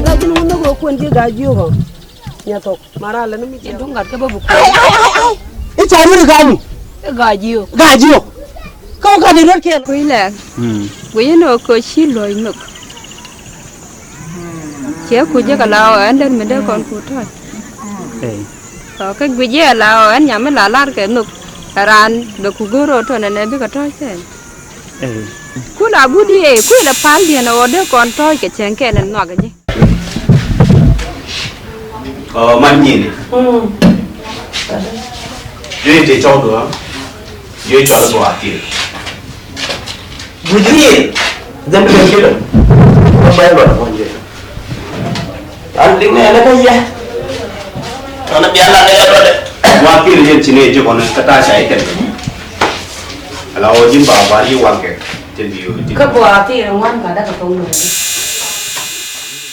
gaji nu go ko ndi gaji ho nyato mara la numi je dongar ke babu ko e chamu gaji ho ka ka de rot ke kuila kuyino ko shilo inok che ku je kala an den me de kon ku ta ko ka guje la an nyam la lar ke nuk ran be ku goro to ne be ka to sen ku la budi e ku la pal dia na ode kon to ke chen ke ne no ga ji man nhìn dưới để cho nữa dưới cho nó bỏ tiền budi dân cái kia rồi không phải rồi con gì anh lính này nó cái gì nó biar lah dia rồi bỏ tiền trên sini chứ còn kata saya kan kalau jin bawa dia uang ke trên view ka bo ti wan ka da ka tong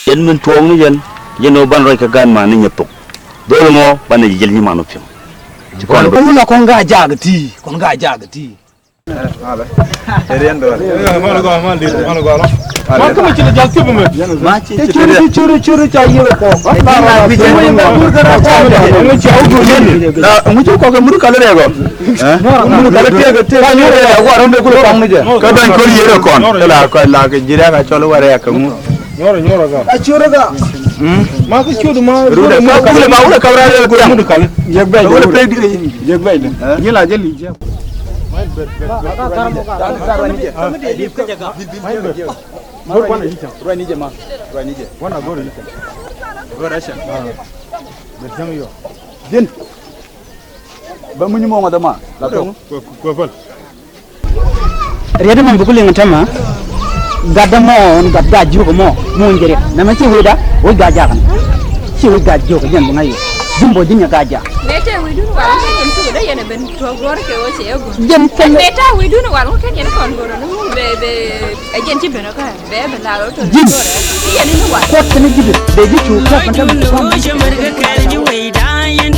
yen min tuong ni yen yeno ban roy ka gan ma ni nyepok dole mo ban ni jel ni manu pim kon ko na kon ga jagati Serian do. Mana go. Ma ko ci jal ci bu ma ci churu cha yelo ko na bi je mo bur ga ra cha mo ci awgo yen da mu ci ko ga mu kala rego mu kala te ka nyore ya wa rombe ko pang ni je ka dan ko yero kon la ko la ga jira ga cholo ware ka mu nyoro ga a churu ga ma ko chudu ma rude ma ko le ma wala ka ra ko ya mu kala yeg bay wala pe di yeg bay ni la jeli je ba mu ñu mo ma dama la to ko fal rede man bukuli ngata gadda mo on gadda jugo mo njere na ma ci wida o gaja kan ci o gajo ko jeng ngayo jumbo dinya gaja mete wi dun wa ke yen tu da yen ben to gor ke o che ego jem ken meta wi dun wa ke yen kon gor no be agen ti beno ka be la ro to Jim. yen ni wa ko tane jibe be ji chu ka kan ta Jumar ga kar ji wai da yan